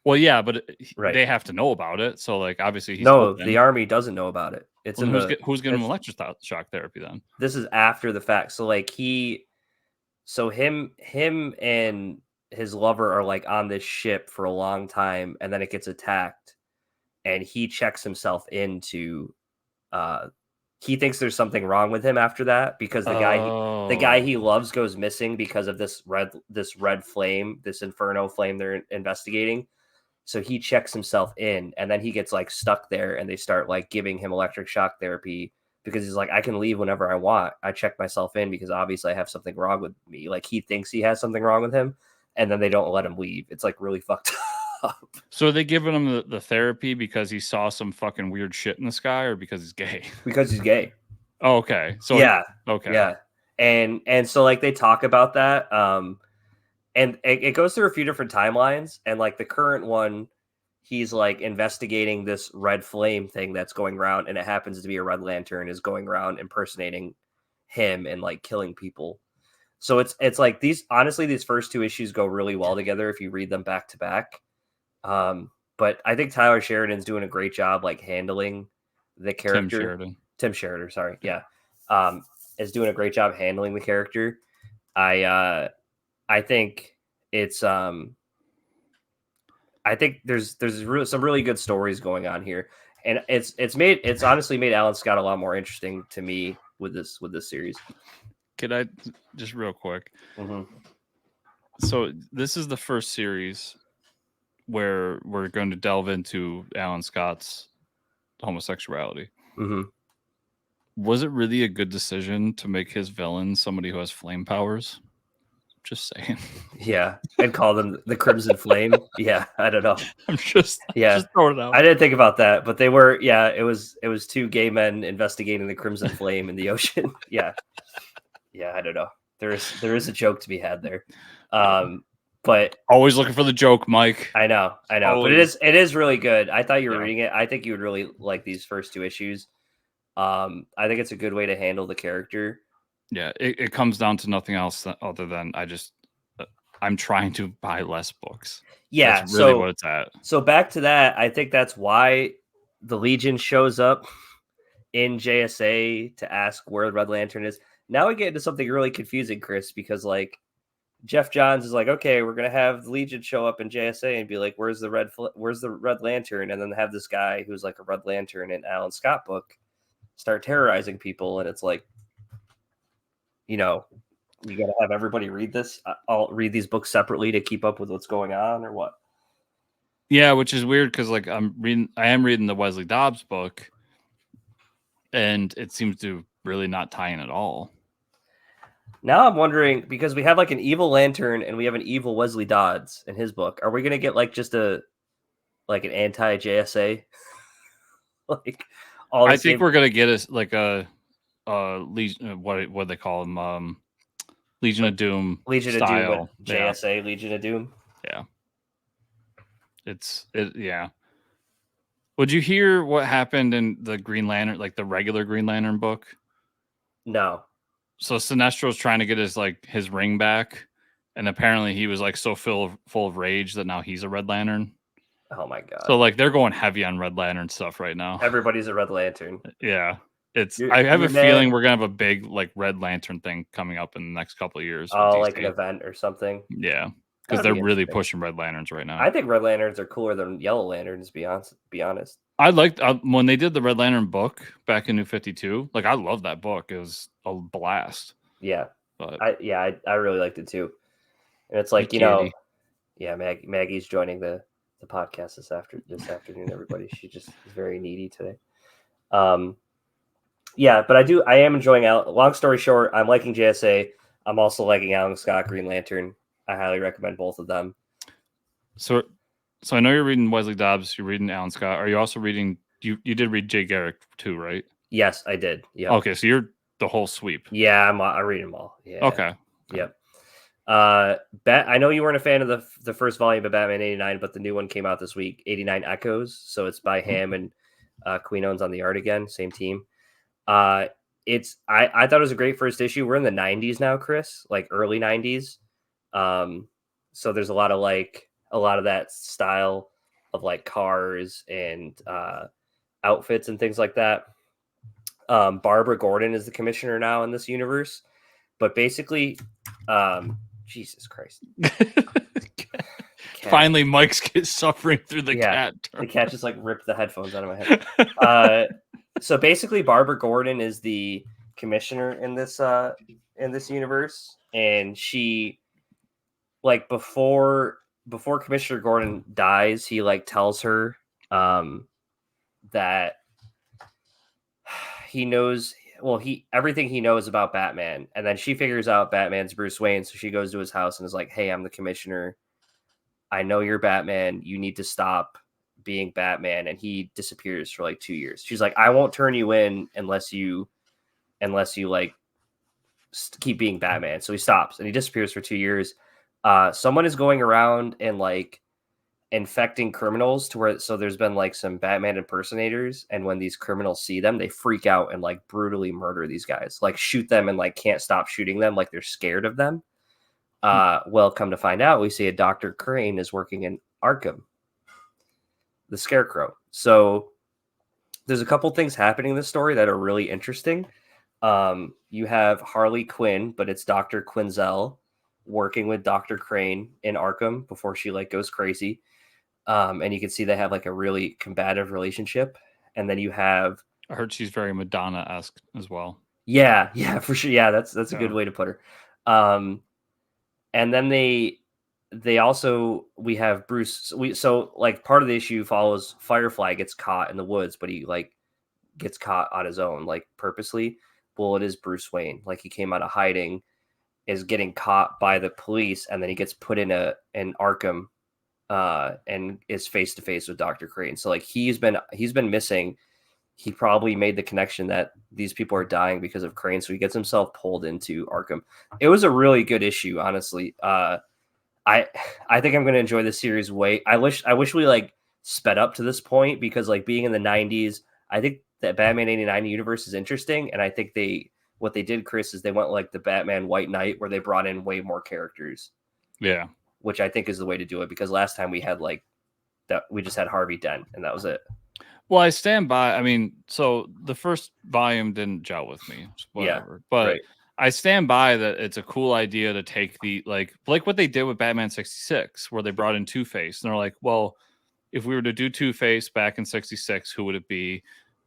Well, yeah, but they have to know about it. So, like, obviously, he's open. The army doesn't know about it. It's who's getting electroshock therapy then? This is after the fact. So, like, him and his lover are like on this ship for a long time, and then it gets attacked, and he checks himself into. He thinks there's something wrong with him after that because the guy he loves goes missing because of this red flame, this inferno flame they're investigating. So he checks himself in, and then he gets like stuck there, and they start like giving him electric shock therapy because he's like, I can leave whenever I want. I check myself in because obviously I have something wrong with me. Like he thinks he has something wrong with him, and then they don't let him leave. It's like really fucked up. So are they giving him the therapy because he saw some fucking weird shit in the sky, or because he's gay? Because he's gay. Oh, okay. So yeah. Okay. Yeah. And so like they talk about that. And it goes through a few different timelines, and like the current one, he's like investigating this red flame thing that's going around, and it happens to be a Red Lantern is going around impersonating him and like killing people. So it's like these first two issues go really well together if you read them back to back. But I think Tyler Sheridan's doing a great job like handling the character. Tim Sheridan, sorry. Yeah. Is doing a great job handling the character. I think it's I think there's some really good stories going on here, and it's honestly made Alan Scott a lot more interesting to me with this series. Could I just real quick? So this is the first series where we're going to delve into Alan Scott's homosexuality. Was it really a good decision to make his villain somebody who has flame powers? Just saying. Yeah, and call them the Crimson Flame. Yeah, I don't know. I'm just throwing it out. I didn't think about that, but they were. Yeah, it was two gay men investigating the Crimson Flame in the ocean. Yeah, I don't know. There is a joke to be had there. But always looking for the joke, Mike. I know. Always. But it is really good. I thought you were reading it. I think you would really like these first two issues. I think it's a good way to handle the character. Yeah, it comes down to nothing else other than I'm trying to buy less books. Yeah, that's really what it's at. So back to that, I think that's why the Legion shows up in JSA to ask where the Red Lantern is. Now we get into something really confusing, Chris, because like Jeff Johns is like, okay, we're gonna have the Legion show up in JSA and be like, where's the Red Lantern? And then have this guy who's like a Red Lantern in Alan Scott book start terrorizing people, and it's like, you know, you got to have everybody read this. I'll read these books separately to keep up with what's going on, or what? Yeah, which is weird because like I am reading the Wesley Dobbs book, and it seems to really not tie in at all. Now I'm wondering, because we have like an evil Lantern and we have an evil Wesley Dodds in his book. Are we gonna get like just an anti JSA? Like all I think we're gonna get a Legion, what they call them, Legion of Doom style. Of Doom, JSA, Legion of Doom. Yeah, yeah. Would you hear what happened in the Green Lantern, like the regular Green Lantern book? No. So Sinestro's trying to get his ring back, and apparently he was like so full of rage that now he's a Red Lantern. Oh my god! So like they're going heavy on Red Lantern stuff right now. Everybody's a Red Lantern. Yeah. I have a feeling we're gonna have a big like Red Lantern thing coming up in the next couple of years. Oh, like an event or something. Yeah, because they're really pushing Red Lanterns right now. I think Red Lanterns are cooler than Yellow Lanterns. Be honest. I liked when they did the Red Lantern book back in New 52. Like I love that book. It was a blast. Yeah, But I really liked it too. And it's like, Maggie's joining the podcast this afternoon, everybody. She just is very needy today. But I am enjoying long story short, I'm liking JSA. I'm also liking Alan Scott Green Lantern. I highly recommend both of them. So I know you're reading Wesley Dobbs, you're reading Alan Scott. Are you also reading you did read Jay Garrick too, right? Yes, I did. Yeah. Okay, so you're the whole sweep. Yeah, I read them all. Yeah. Okay. Yep. I know you weren't a fan of the first volume of Batman 89, but the new one came out this week, 89 Echoes. So it's by Ham and Queen Owens on the art again, same team. I thought it was a great first issue. We're in the 90s now, Chris, like early 90s. So there's a lot of that style of like cars and outfits and things like that. Barbara Gordon is the commissioner now in this universe, but basically, Jesus Christ. Finally, Mike's suffering through the cat. The cat just like ripped the headphones out of my head. So basically, Barbara Gordon is the commissioner in this universe, and she, like, before Commissioner Gordon dies, he like tells her that he knows everything he knows about Batman, and then she figures out Batman's Bruce Wayne, so she goes to his house and is like, "Hey, I'm the commissioner. I know you're Batman. You need to stop being Batman." And he disappears for like 2 years. She's like, "I won't turn you in unless you like keep being Batman." So he stops and he disappears for 2 years. Someone is going around and like infecting criminals so there's been like some Batman impersonators, and when these criminals see them, they freak out and like brutally murder these guys, like shoot them and like can't stop shooting them, like they're scared of them. Well, come to find out, we see a Dr. Crane is working in Arkham, the Scarecrow. So there's a couple things happening in this story that are really interesting. You have Harley Quinn, but it's Dr. Quinzel working with Dr. Crane in Arkham before she like goes crazy. And you can see they have like a really combative relationship. And then you have, I heard she's very Madonna-esque as well. Yeah, for sure. Yeah, that's a good way to put her. And then we have Bruce. So like part of the issue follows Firefly gets caught in the woods, but he like gets caught on his own, like purposely. Well, it is Bruce Wayne. Like he came out of hiding, is getting caught by the police, and then he gets put in an Arkham, and is face to face with Dr. Crane. So like he's been missing. He probably made the connection that these people are dying because of Crane, so he gets himself pulled into Arkham. It was a really good issue, honestly. I think I'm going to enjoy this series I wish we like sped up to this point, because like being in the 90s, I think that Batman 89 universe is interesting, and I think what they did, Chris, is they went like the Batman White Knight, where they brought in way more characters. Yeah, which I think is the way to do it, because last time we had like that, we just had Harvey Dent, and that was it. Well, I stand by. I mean, so the first volume didn't gel with me, whatever. But right. I stand by that it's a cool idea to take the like what they did with Batman 66, where they brought in Two-Face, and they're like, well, if we were to do Two-Face back in 66, who would it be?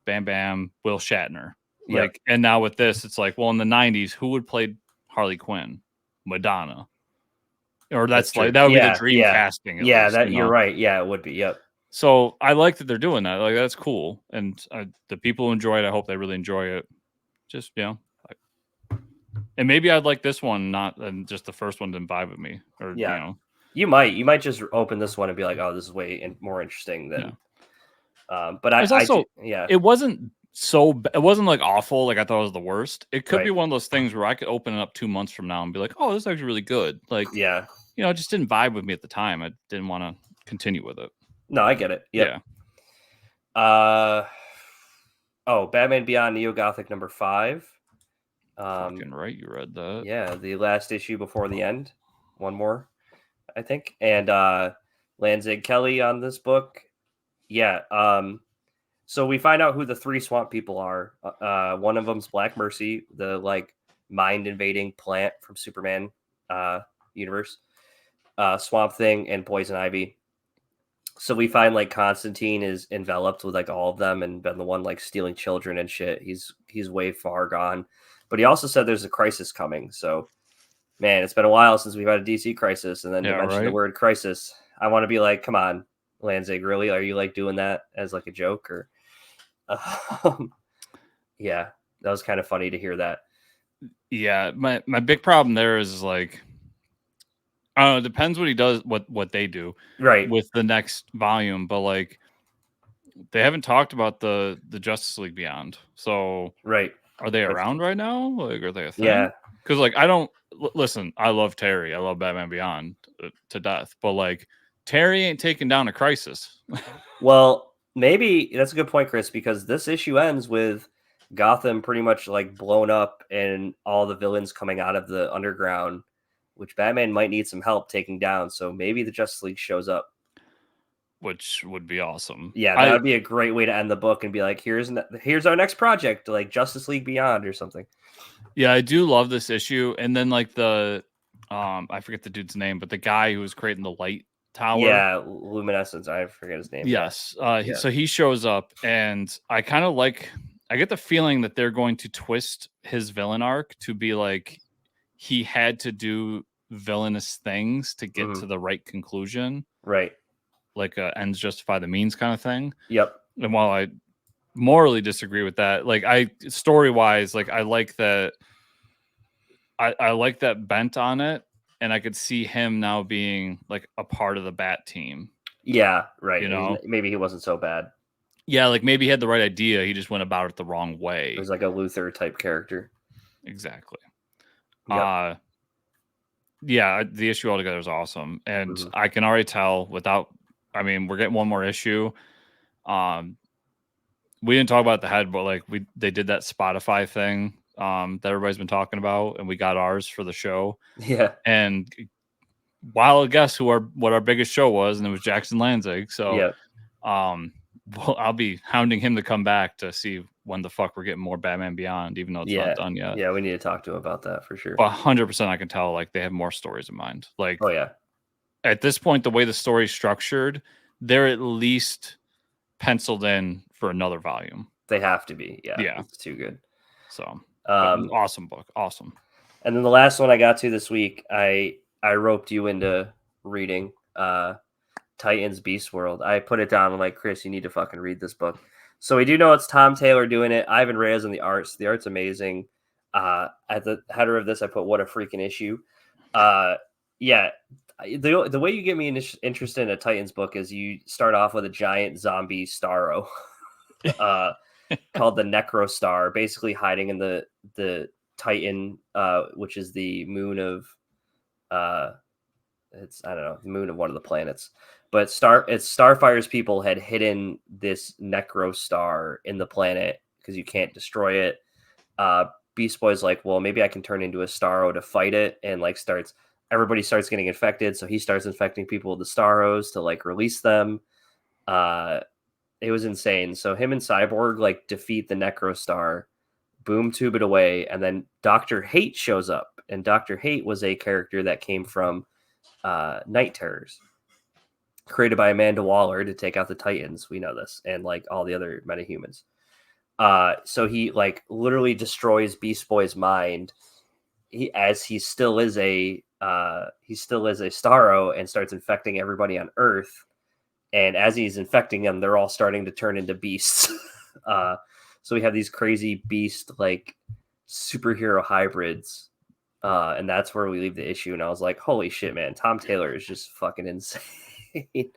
Bam Bam, Will Shatner. Like, and now with this, it's like, well, in the 90s, who would play Harley Quinn? Madonna. Or that would be the dream casting. Least, you're right. Yeah, it would be. Yep. So I like that they're doing that. Like, that's cool. And the people who enjoy it, I hope they really enjoy it. Just, and maybe I'd like this one, and just the first one didn't vibe with me. Or, you might just open this one and be like, oh, this is way more interesting than. But it wasn't like awful. Like I thought it was the worst. It could be one of those things where I could open it up 2 months from now and be like, oh, this is actually really good. Like, it just didn't vibe with me at the time. I didn't want to continue with it. No, I get it. Yep. Yeah. Batman Beyond Neo-Gothic number 5. Fucking right, you read that. Yeah, the last issue before the end. One more, I think. And Lanzig Kelly on this book. Yeah. So we find out who the 3 swamp people are. One of them's Black Mercy, the like mind invading plant from Superman universe. Swamp Thing and Poison Ivy. So we find like Constantine is enveloped with like all of them and been the one like stealing children and shit. He's way far gone. But he also said there's a crisis coming. So Man, it's been a while since we've had a DC crisis, and then to mention the word crisis, I want to be like, come on, Lanzig, really? Are you like doing that as like a joke? Or yeah, that was kind of funny to hear that. Yeah, my big problem there is like, I don't know, it depends what he does, what they do with the next volume, but like they haven't talked about the Justice League Beyond. So are they around right now? Like, are they a thing? Yeah. Because like I don't listen, I love Terry. I love Batman Beyond to death, but like Terry ain't taking down a crisis. Well, maybe that's a good point, Chris, because this issue ends with Gotham pretty much like blown up and all the villains coming out of the underground, which Batman might need some help taking down. So maybe the Justice League shows up, which would be awesome. Yeah, that would be a great way to end the book and be like, here's our next project, like Justice League Beyond or something. Yeah, I do love this issue. And then like the I forget the dude's name, but the guy who was creating the light tower. Yeah, Luminescence. I forget his name. Yes. So he shows up, and I kind of like, I get the feeling that they're going to twist his villain arc to be like he had to do villainous things to get to the right conclusion. Right. Like ends justify the means kind of thing. Yep. And while I morally disagree with that, like story wise, like I like that. I like that bent on it, and I could see him now being like a part of the Bat team. Yeah, right. You know, maybe he wasn't so bad. Yeah, like maybe he had the right idea. He just went about it the wrong way. It was like a Luthor type character. Exactly. Yep. Yeah, the issue altogether is awesome, and I can already tell without. I mean, we're getting one more issue. We didn't talk about the head, but like they did that Spotify thing that everybody's been talking about, and we got ours for the show. Yeah. And wild guess what our biggest show was, and it was Jackson Lanzig. So yeah. Well, I'll be hounding him to come back to see when the fuck we're getting more Batman Beyond, even though it's not done yet. Yeah, we need to talk to him about that for sure. But 100% I can tell like they have more stories in mind. Like, oh yeah. At this point, the way the story's structured, they're at least penciled in for another volume. They have to be. Yeah. Yeah. It's too good. So awesome book. Awesome. And then the last one I got to this week, I roped you into reading Titans Beast World. I put it down. I'm like, Chris, you need to fucking read this book. So we do know it's Tom Taylor doing it. Ivan Reis on the arts. The art's amazing. At the header of this, I put what a freaking issue. Yeah. The way you get me interested in a Titans book is you start off with a giant zombie Starro called the Necro Star, basically hiding in the Titan, which is the moon of the moon of one of the planets. But Starfire's people had hidden this Necro Star in the planet because you can't destroy it. Beast Boy's like, well, maybe I can turn into a Starro to fight it, and like everybody starts getting infected, so he starts infecting people with the Starros to like release them. It was insane. So him and Cyborg like defeat the Necro Star, boom tube it away, and then Dr. Hate shows up. And Dr. Hate was a character that came from Night Terrors, created by Amanda Waller to take out the Titans. We know this, and like all the other metahumans. So he like literally destroys Beast Boy's mind. He still is a Starro and starts infecting everybody on Earth. And as he's infecting them, they're all starting to turn into beasts. So we have these crazy beast like superhero hybrids. And that's where we leave the issue. And I was like, holy shit, man, Tom Taylor is just fucking insane.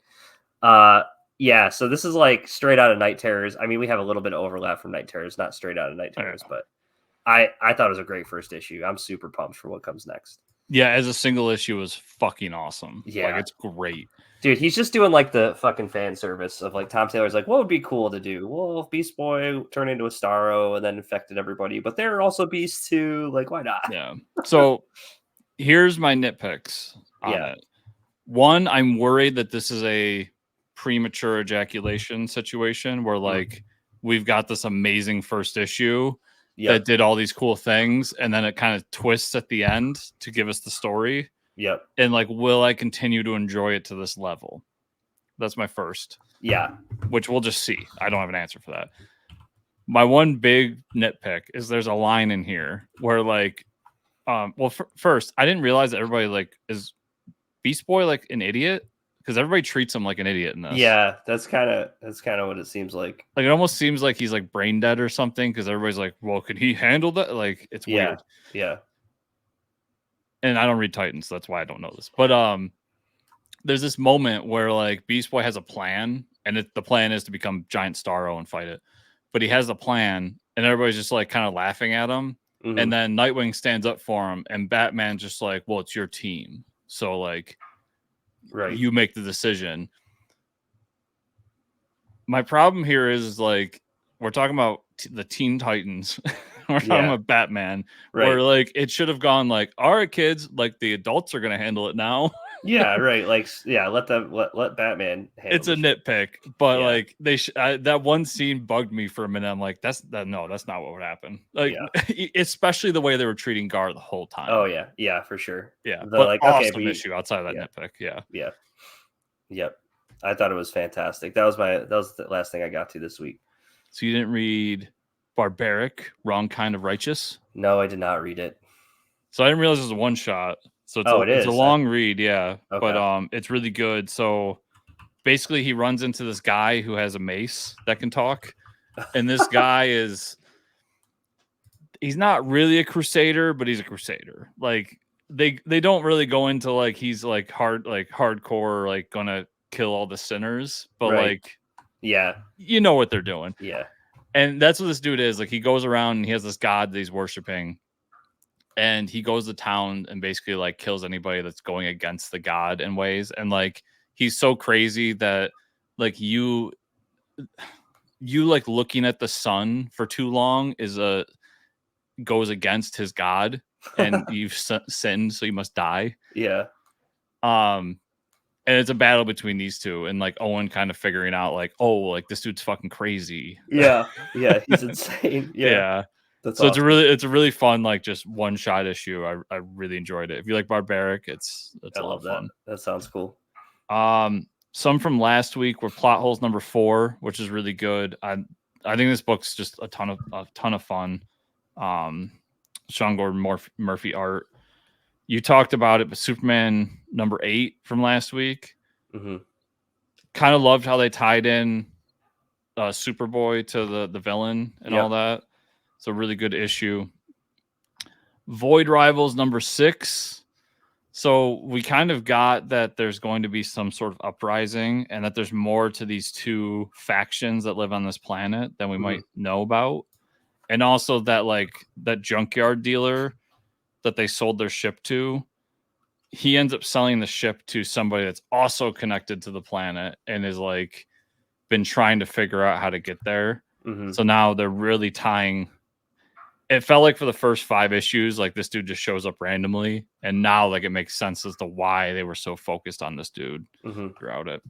Yeah, so this is like straight out of Night Terrors. I mean, we have a little bit of overlap from Night Terrors, not straight out of Night Terrors, but I thought it was a great first issue. I'm super pumped for what comes next. Yeah, as a single issue, it was fucking awesome. Yeah, like, it's great. Dude, he's just doing like the fucking fan service of like Tom Taylor's like, what would be cool to do? Well, if Beast Boy turned into a Starro and then infected everybody, but they're also beasts too. Like, why not? Yeah. So here's my nitpicks on it. One, I'm worried that this is a premature ejaculation situation where like we've got this amazing first issue that did all these cool things, and then it kind of twists at the end to give us the story. Yep. And like, will I continue to enjoy it to this level? That's my first. Yeah. Which we'll just see. I don't have an answer for that. My one big nitpick is there's a line in here where like Well, first, I didn't realize that everybody like is Beast Boy like an idiot because everybody treats him like an idiot in this. Yeah, that's kind of what it seems like. Like it almost seems like he's like brain dead or something because everybody's like, "Well, could he handle that?" Like it's weird. Yeah. And I don't read Titans, so that's why I don't know this. But there's this moment where like Beast Boy has a plan, and the plan is to become Giant Starro and fight it. But he has a plan, and everybody's just like kind of laughing at him. Mm-hmm. And then Nightwing stands up for him, and Batman's just like, "Well, it's your team, so like, you make the decision." My problem here is like we're talking about the Teen Titans. We're talking about Batman, where like it should have gone like, all right, kids, like the adults are gonna handle it now. Yeah, right. Like, yeah, let Batman handle it's a nitpick, but like they that one scene bugged me for a minute. I'm like, that's not what would happen. Like, especially the way they were treating Gar the whole time. Oh yeah, for sure. Yeah, but like awesome issue outside of that nitpick. Yep. I thought it was fantastic. That was the last thing I got to this week. So you didn't read Barbaric, Wrong Kind of Righteous? No, I did not read it. So I didn't realize it was a one shot. So it's a long read, yeah. Okay. But it's really good. So basically he runs into this guy who has a mace that can talk. And this guy he's not really a crusader, but he's a crusader. Like they don't really go into like he's like hardcore, like gonna kill all the sinners, but like you know what they're doing. Yeah. And that's what this dude is. Like he goes around and he has this god that he's worshiping. And he goes to town and basically like kills anybody that's going against the god in ways. And like he's so crazy that like you like looking at the sun for too long goes against his god, and you've sinned, so you must die. Yeah. And it's a battle between these two, and like Owen kind of figuring out like, oh, like this dude's fucking crazy. Yeah, he's insane. Yeah. That's so awesome. It's a really fun, like just one shot issue. I really enjoyed it. If you like Barbaric, it's a lot of fun. That sounds cool. Some from last week were Plot Holes #4, which is really good. I think this book's just a ton of fun. Sean Gordon Murphy art. You talked about it, but Superman #8 from last week. Mm-hmm. Kind of loved how they tied in Superboy to the villain and all that. So really good issue. Void Rivals #6. So we kind of got that there's going to be some sort of uprising, and that there's more to these two factions that live on this planet than we might know about. And also that like that junkyard dealer that they sold their ship to, he ends up selling the ship to somebody that's also connected to the planet and is like been trying to figure out how to get there. Mm-hmm. So now they're really tying. It felt like for the first 5 issues, like this dude just shows up randomly, and now like it makes sense as to why they were so focused on this dude throughout it.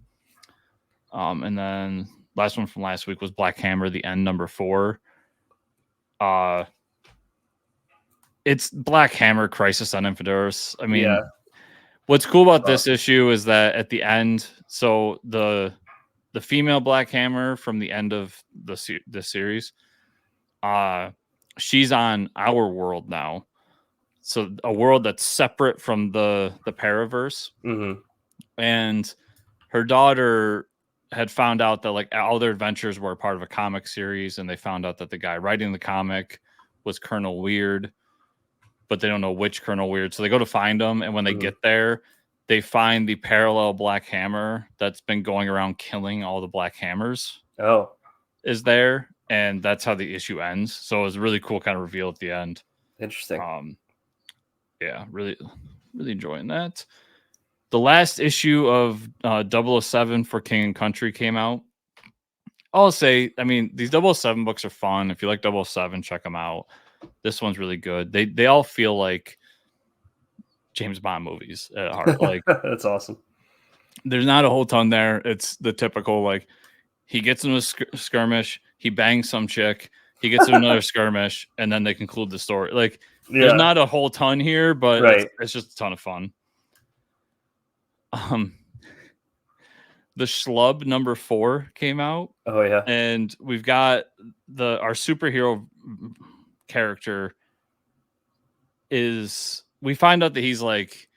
And then last one from last week was Black Hammer, The End #4. It's Black Hammer, Crisis on Infinite Earths. I mean, what's cool about this issue is that at the end, so the female Black Hammer from the end of the series, she's on our world now. So a world that's separate from the Paraverse. Mm-hmm. And her daughter had found out that like all their adventures were part of a comic series, and they found out that the guy writing the comic was Colonel Weird, but they don't know which Colonel Weird. So they go to find him, and when they get there, they find the parallel Black Hammer that's been going around killing all the Black Hammers. Oh, is there, and that's how the issue ends. So it was a really cool kind of reveal at the end. Interesting. Yeah, really, really enjoying that. The last issue of 007 for King and Country came out. I'll say, I mean, these 007 books are fun. If you like 007, check them out. This one's really good. They all feel like James Bond movies at heart. Like that's awesome. There's not a whole ton there. It's the typical like he gets into a skirmish, he bangs some chick, he gets into another skirmish, and then they conclude the story. Like there's not a whole ton here, but it's just a ton of fun. The Schlub #4 came out. Oh yeah. And we've got our superhero character is we find out that he's like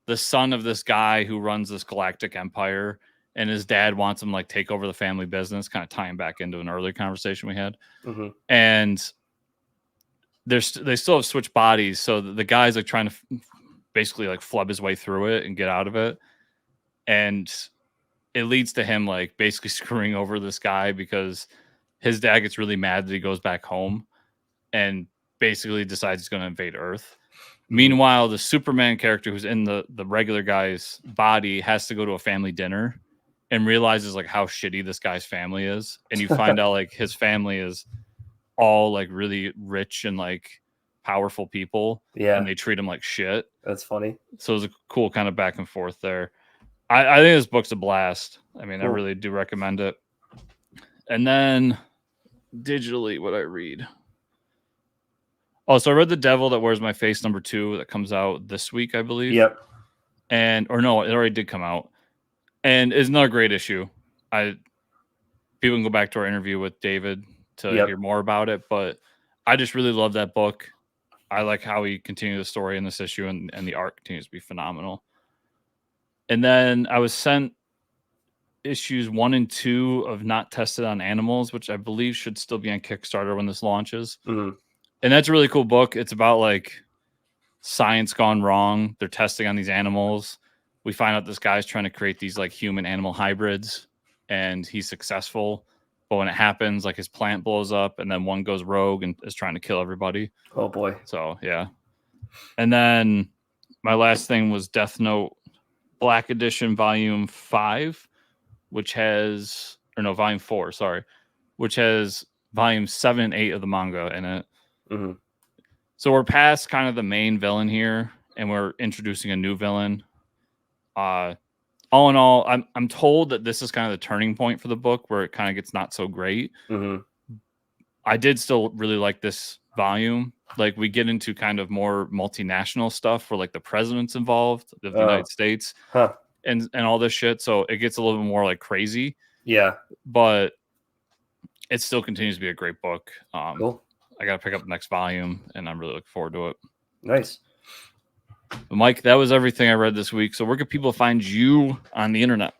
the son of this guy who runs this galactic empire, and his dad wants him like take over the family business, kind of tying back into an earlier conversation we had. And they still have switched bodies, so the guy's like trying to basically like flub his way through it and get out of it, and it leads to him like basically screwing over this guy because his dad gets really mad that he goes back home and basically decides he's going to invade Earth. Meanwhile, the Superman character who's in the regular guy's body has to go to a family dinner and realizes like how shitty this guy's family is, and you find out like his family is all like really rich and like powerful people, and they treat him like shit. That's funny. So it was a cool kind of back and forth there. I think this book's a blast. I mean, cool. I really do recommend it. And then digitally, what I read. Oh, so I read The Devil That Wears My Face #2 that comes out this week, I believe. Yep. Or no, it already did come out. And it's not a great issue. People can go back to our interview with David to hear more about it, but I just really love that book. I like how he continued the story in this issue, and the art continues to be phenomenal. And then I was sent issues 1 and 2 of Not Tested on Animals, which I believe should still be on Kickstarter when this launches. And that's a really cool book. It's about like science gone wrong. They're testing on these animals. We find out this guy's trying to create these like human animal hybrids, and he's successful. But when it happens, like his plant blows up, and then one goes rogue and is trying to kill everybody. Oh boy. So yeah. And then my last thing was Deathnote Black Edition Volume 5, which has, or no, Volume 4, sorry, which has Volume 7 and 8 of the manga in it. So we're past kind of the main villain here, and we're introducing a new villain. All in all, I'm told that this is kind of the turning point for the book where it kind of gets not so great. I did still really like this volume. Like we get into kind of more multinational stuff where like the president's involved of the United States and all this shit. So it gets a little bit more like crazy. Yeah. But it still continues to be a great book. Cool. I got to pick up the next volume, and I'm really looking forward to it. Nice. But Mike, that was everything I read this week. So where can people find you on the internet?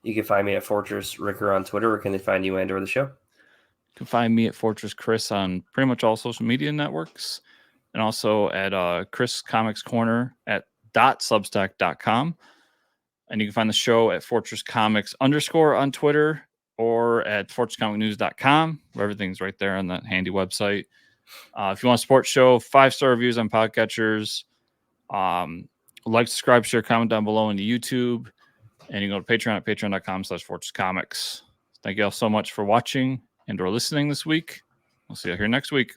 You can find me at Fortress Ricker on Twitter. Where can they find you and/or the show? You can find me at Fortress Chris on pretty much all social media networks, and also at Chris Comics Corner at .substack.com. And you can find the show at Fortress Comics _ on Twitter, or at fortresscomicnews.com, where everything's right there on that handy website. If you want to support the show, 5-star reviews on podcatchers. Like, subscribe, share, comment down below into YouTube, and you can go to Patreon at patreon.com/fortresscomics. Thank you all so much for watching and or listening this week. We'll see you here next week.